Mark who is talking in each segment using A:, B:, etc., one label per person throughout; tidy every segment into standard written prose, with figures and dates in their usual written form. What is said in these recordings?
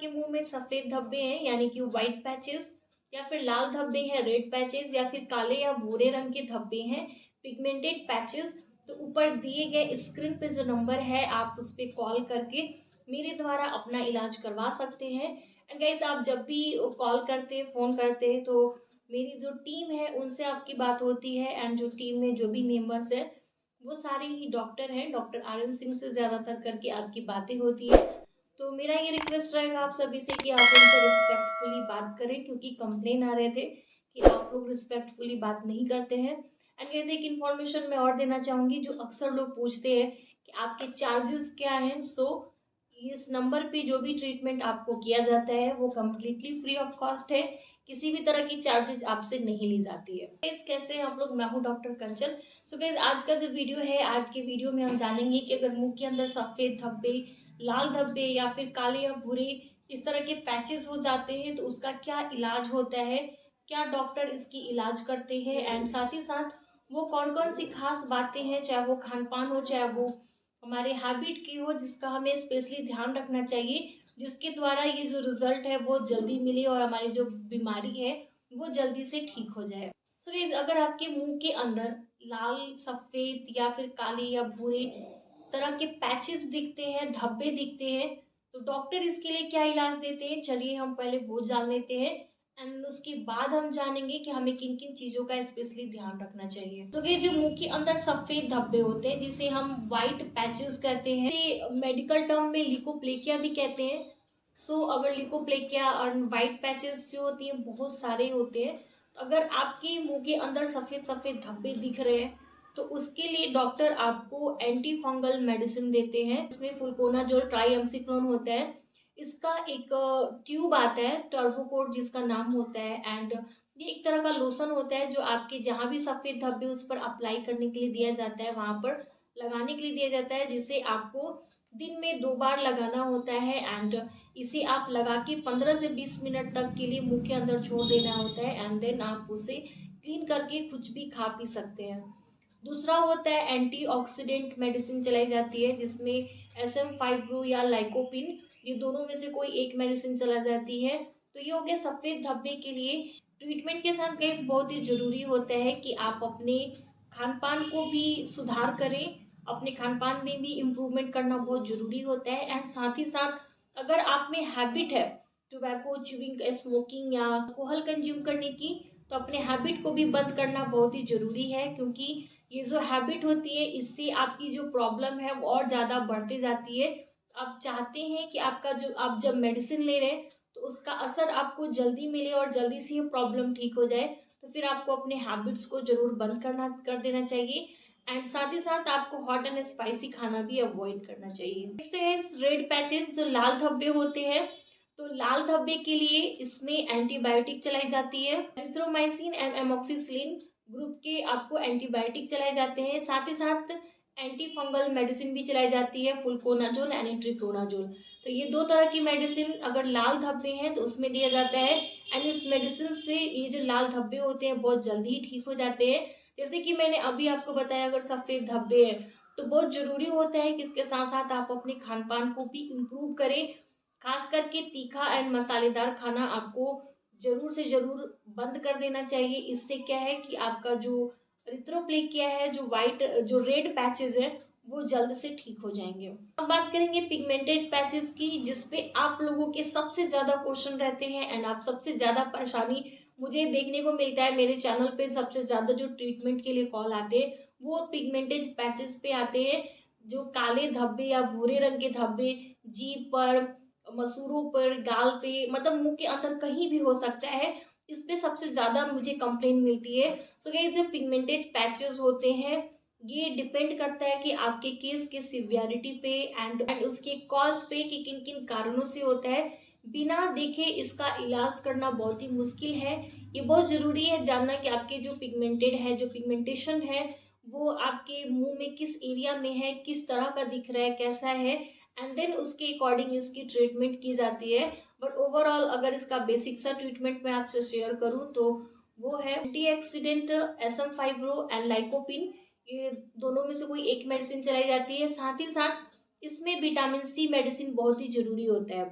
A: आपके मुंह में सफेद धब्बे हैं यानी कि व्हाइट पैचेस, या फिर लाल धब्बे हैं रेड पैचेस, या फिर काले या भूरे रंग के धब्बे हैं पिगमेंटेड पैचेस, तो ऊपर दिए गए स्क्रीन पे जो नंबर है आप उस पर कॉल करके मेरे द्वारा अपना इलाज करवा सकते हैं। एंड गाइस, आप जब भी कॉल करते हैं, फ़ोन करते हैं, तो मेरी जो टीम है उनसे आपकी बात होती है। एंड जो टीम में जो भी मेंबर्स हैं वो सारे ही डॉक्टर हैं, डॉक्टर आर एन सिंह से ज़्यादातर करके आपकी बातें होती है। तो मेरा ये रिक्वेस्ट रहेगा आप सभी से कि आप उनसे रिस्पेक्टफुली बात करें, क्योंकि कंप्लेन आ रहे थे कि आप लोग रिस्पेक्टफुली बात नहीं करते हैं। एंड कैसे एक इन्फॉर्मेशन मैं और देना चाहूँगी, जो अक्सर लोग पूछते हैं कि आपके चार्जेस क्या हैं। सो इस नंबर पे जो भी ट्रीटमेंट आपको किया जाता है वो कम्प्लीटली फ्री ऑफ कॉस्ट है, किसी भी तरह की चार्जेज आपसे नहीं ली जाती है। गाइस, कैसे हैं आप लोग? मैं हूँ डॉक्टर कंचन। सो गाइस, आज का जो वीडियो है, आज के वीडियो में हम जानेंगे कि अगर मुंह के अंदर सफ़ेद धब्बे, लाल धब्बे या फिर काले या भूरे इस तरह के पैचेस हो जाते हैं तो उसका क्या इलाज होता है, क्या डॉक्टर इसकी इलाज करते हैं, एंड साथ ही साथ वो कौन कौन सी खास बातें हैं, चाहे वो खान पान हो, चाहे वो हमारे हैबिट की हो, जिसका हमें स्पेशली ध्यान रखना चाहिए, जिसके द्वारा ये जो रिजल्ट है वो जल्दी मिले और हमारी जो बीमारी है वो जल्दी से ठीक हो जाए। सो गाइस, अगर आपके मुंह के अंदर लाल, सफ़ेद या फिर काले या भूरे तरह के पैचेस दिखते हैं, धब्बे दिखते हैं, तो डॉक्टर इसके लिए क्या इलाज देते हैं, चलिए हम पहले वो जान लेते हैं। एंड उसके बाद हम जानेंगे कि हमें किन किन चीज़ों का स्पेशली ध्यान रखना चाहिए। तो ये जो मुंह के अंदर सफ़ेद धब्बे होते हैं जिसे हम वाइट पैचेस कहते हैं, मेडिकल टर्म में लिकोप्लेकिया भी कहते हैं। सो अगर लिकोप्लेकिया और वाइट पैचेस जो होती हैं बहुत सारे होते हैं, अगर आपके मुंह के अंदर सफ़ेद सफ़ेद धब्बे दिख रहे हैं तो उसके लिए डॉक्टर आपको एंटी फंगल मेडिसिन देते हैं। इसमें फ्लूकोनाजोल ट्राईएमसिक्लोन होता है। इसका एक ट्यूब आता है, टर्बोकोट जिसका नाम होता है। एंड ये एक तरह का लोशन होता है जो आपके जहाँ भी सफ़ेद धब्बे उस पर अप्लाई करने के लिए दिया जाता है, वहाँ पर लगाने के लिए दिया जाता है, जिसे आपको दिन में 2 बार लगाना होता है। एंड इसे आप लगा के 15 से 20 मिनट तक के लिए मुंह के अंदर छोड़ देना होता है। एंड देन आप उसे क्लीन करके कुछ भी खा पी सकते हैं। दूसरा होता है एंटीऑक्सीडेंट मेडिसिन चलाई जाती है, जिसमें एसएम फाइब्रो या लाइकोपिन, ये दोनों में से कोई एक मेडिसिन चला जाती है। तो ये हो गया सफ़ेद धब्बे के लिए। ट्रीटमेंट के साथ गाइस बहुत ही ज़रूरी होता है कि आप अपने खान पान को भी सुधार करें, अपने खान पान में भी इम्प्रूवमेंट करना बहुत ज़रूरी होता है। एंड साथ ही साथ अगर आप में हैबिट है टोबैको च्यूइंग, स्मोकिंग या अल्कोहल कंज्यूम करने की, तो अपने हैबिट को भी बंद करना बहुत ही ज़रूरी है, क्योंकि ये जो हैबिट होती है इससे आपकी जो प्रॉब्लम है वो और ज़्यादा बढ़ते जाती है। आप चाहते हैं कि आपका जो आप जब मेडिसिन ले रहे हैं तो उसका असर आपको जल्दी मिले और जल्दी से ये प्रॉब्लम ठीक हो जाए, तो फिर आपको अपने हैबिट्स को ज़रूर बंद कर देना चाहिए। एंड साथ ही साथ आपको हॉट एंड स्पाइसी खाना भी अवॉइड करना चाहिए। नेक्स्ट है इस रेड पैचेस, जो लाल धब्बे होते हैं, तो लाल धब्बे के लिए इसमें एंटीबायोटिक चलाई जाती है। एरिथ्रोमाइसिन एंड एमोक्सिसिलिन ग्रुप के आपको एंटीबायोटिक चलाए जाते हैं। साथ ही साथ एंटी फंगल मेडिसिन भी चलाई जाती है, फ्लूकोनाजोल एंड इट्रिकोनाजोल। तो ये 2 तरह की मेडिसिन अगर लाल धब्बे हैं तो उसमें दिया जाता है। एंड इस मेडिसिन से ये जो लाल धब्बे होते हैं बहुत जल्दी ही ठीक हो जाते हैं। जैसे कि मैंने अभी आपको बताया, अगर सफ़ेद धब्बे हैं तो बहुत ज़रूरी होता है कि इसके साथ साथ आप अपने खान पान को भी इम्प्रूव करें। खास करके तीखा एंड मसालेदार खाना आपको ज़रूर से ज़रूर बंद कर देना चाहिए। इससे क्या है कि आपका जो एरिथ्रोप्लेकिया है, जो वाइट जो रेड पैचेस हैं, वो जल्द से ठीक हो जाएंगे। अब बात करेंगे पिगमेंटेड पैचेस की, जिसपे आप लोगों के सबसे ज़्यादा क्वेश्चन रहते हैं एंड आप सबसे ज़्यादा परेशानी मुझे देखने को मिलता है। मेरे चैनल पे सबसे ज़्यादा जो ट्रीटमेंट के लिए कॉल आते हैं वो पिगमेंटेड पैचेस पे आते हैं। जो काले धब्बे या भूरे रंग के धब्बे जीभ पर, मसूड़ों पर, गाल पे, मतलब मुंह के अंदर कहीं भी हो सकता है, इस पे सबसे ज़्यादा मुझे कंप्लेन मिलती है। सो गाइस, जो पिगमेंटेड पैचेस होते हैं ये डिपेंड करता है कि आपके केस की सिवियरिटी पे एंड उसके कॉज पे कि किन किन कारणों से होता है। बिना देखे इसका इलाज करना बहुत ही मुश्किल है। ये बहुत ज़रूरी है जानना कि आपके जो पिगमेंटेड है, जो पिगमेंटेशन है, वो आपके मुंह में किस एरिया में है, किस तरह का दिख रहा है, कैसा है, एंड देन उसके अकॉर्डिंग इसकी ट्रीटमेंट की जाती है। बट ओवरऑल अगर इसका बेसिक सा ट्रीटमेंट मैं आपसे शेयर करूं तो वो है एंटीऑक्सीडेंट, एसएम फाइब्रो एंड लाइकोपिन, ये दोनों में से कोई एक मेडिसिन चलाई जाती है। साथ ही साथ इसमें विटामिन सी मेडिसिन बहुत ही ज़रूरी होता है।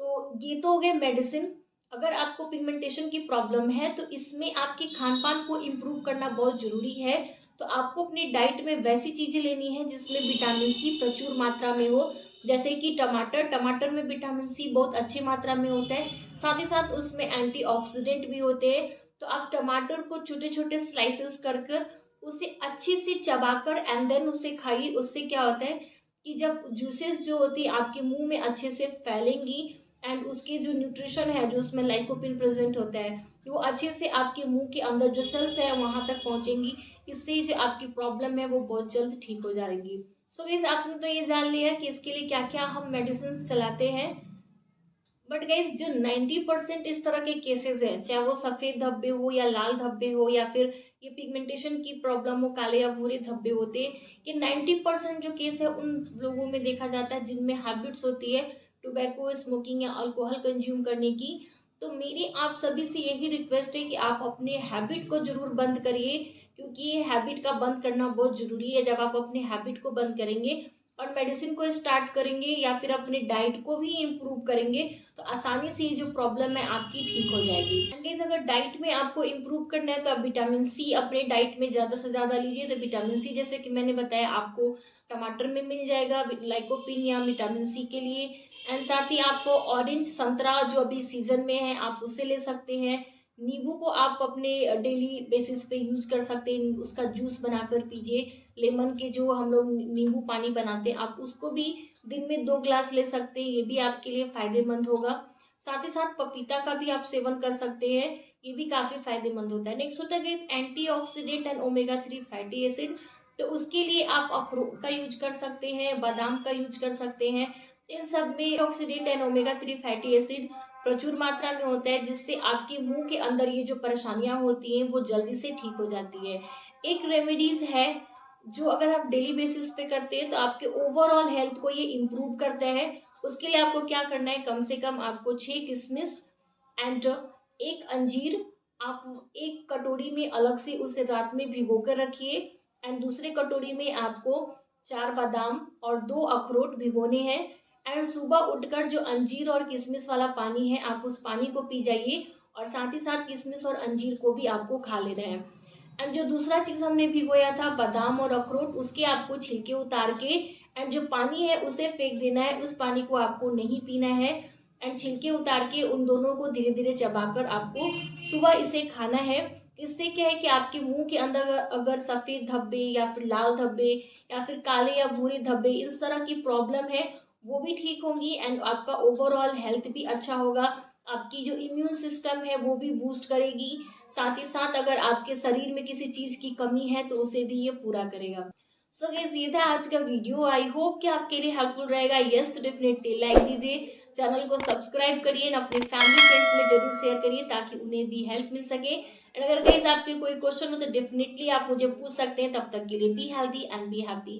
A: तो ये तो हो गए मेडिसिन। अगर आपको पिगमेंटेशन की प्रॉब्लम है तो इसमें आपके खान पान को इम्प्रूव करना बहुत ज़रूरी है। तो आपको अपनी डाइट में वैसी चीज़ें लेनी है जिसमें विटामिन सी प्रचुर मात्रा में हो, जैसे कि टमाटर। टमाटर में विटामिन सी बहुत अच्छी मात्रा में होता है, साथ ही साथ उसमें एंटीऑक्सीडेंट भी होते हैं। तो आप टमाटर को छोटे छोटे स्लाइसेस कर कर उसे अच्छे से चबाकर एंड देन उसे खाइए। उससे क्या होता है कि जब जूसेस जो होती है आपके मुंह में अच्छे से फैलेंगी एंड उसके जो न्यूट्रिशन है, जो उसमें लाइकोपिन प्रेजेंट होता है, वो अच्छे से आपके मुंह के अंदर जो सेल्स है वहां तक पहुंचेंगी। इससे जो आपकी प्रॉब्लम है वो बहुत जल्द ठीक हो जाएगी। सो गाइस, आपने तो ये जान लिया कि इसके लिए क्या क्या हम मेडिसिन चलाते हैं। बट गाइज जो 90% इस तरह के केसेस हैं, चाहे वो सफेद धब्बे हो या लाल धब्बे हो या फिर ये पिगमेंटेशन की प्रॉब्लम हो, काले या भूरे धब्बे होते हैं, ये 90% जो केस है उन लोगों में देखा जाता है जिनमें हैबिट्स होती है टोबैको स्मोकिंग या अल्कोहल कंज्यूम करने की। तो मेरी आप सभी से यही रिक्वेस्ट है कि आप अपने हैबिट को जरूर बंद करिए, क्योंकि ये हैबिट का बंद करना बहुत जरूरी है। जब आप अपने हैबिट को बंद करेंगे और मेडिसिन को स्टार्ट करेंगे या फिर अपने डाइट को भी इम्प्रूव करेंगे तो आसानी से ये जो प्रॉब्लम है आपकी ठीक हो जाएगी। एंड गाइस, अगर डाइट में आपको इम्प्रूव करना है तो आप विटामिन सी अपने डाइट में ज़्यादा से ज़्यादा लीजिए। तो विटामिन सी जैसे कि मैंने बताया आपको टमाटर में मिल जाएगा लाइकोपिन या विटामिन सी के लिए। एंड साथ ही आपको ऑरेंज संतरा जो अभी सीजन में है आप उससे ले सकते हैं। नींबू को आप अपने डेली बेसिस पे यूज कर सकते हैं, उसका जूस बनाकर पीजिए। लेमन के जो हम लोग नींबू पानी बनाते हैं आप उसको भी दिन में 2 ग्लास ले सकते हैं, ये भी आपके लिए फायदेमंद होगा। साथ ही साथ पपीता का भी आप सेवन कर सकते हैं, ये भी काफी फायदेमंद होता है। नेक्स्ट होता है antioxidant and omega 3 fatty acid. तो उसके लिए आप अखरोट का यूज कर सकते हैं, बादाम का यूज कर सकते हैं। इन सब में oxidant and omega 3 fatty acid प्रचुर मात्रा में होता है, जिससे आपके मुंह के अंदर ये जो परेशानियां होती हैं वो जल्दी से ठीक हो जाती है। एक रेमेडीज है जो अगर आप डेली बेसिस पे करते हैं तो आपके ओवरऑल हेल्थ को ये इम्प्रूव करता है। उसके लिए आपको क्या करना है, कम से कम आपको 6 किशमिश एंड एक अंजीर आप एक कटोरी में अलग से उसे रात में भिगो कर रखिए। एंड दूसरे कटोरी में आपको 4 बादाम और 2 अखरोट भिगोने हैं। एंड सुबह उठकर जो अंजीर और किशमिश वाला पानी है आप उस पानी को पी जाइए, और साथ ही साथ किशमिश और अंजीर को भी आपको खा लेना है। एंड जो दूसरा चीज हमने भिगोया था बादाम और अखरोट, उसके आपको छिलके उतार के एंड जो पानी है उसे फेंक देना है, उस पानी को आपको नहीं पीना है। एंड छिलके उतार के उन दोनों को धीरे धीरे चबाकर आपको सुबह इसे खाना है। इससे क्या है कि आपके मुंह के अंदर अगर सफेद धब्बे या फिर लाल धब्बे या फिर काले या भूरे धब्बे इस तरह की प्रॉब्लम है वो भी ठीक होंगी। एंड आपका ओवरऑल हेल्थ भी अच्छा होगा, आपकी जो इम्यून सिस्टम है वो भी बूस्ट करेगी। साथ ही साथ अगर आपके शरीर में किसी चीज की कमी है तो उसे भी ये पूरा करेगा। सो गाइस, ये था आज का वीडियो। आई होप कि आपके लिए हेल्पफुल रहेगा। यस तो डेफिनेटली लाइक दीजिए, चैनल को सब्सक्राइब करिए, अपने फैमिली फ्रेंड्स में जरूर शेयर करिए ताकि उन्हें भी हेल्प मिल सके। एंड अगर गाइस आपके कोई क्वेश्चन हो तो डेफिनेटली आप मुझे पूछ सकते हैं। तब तक के लिए be healthy and be happy.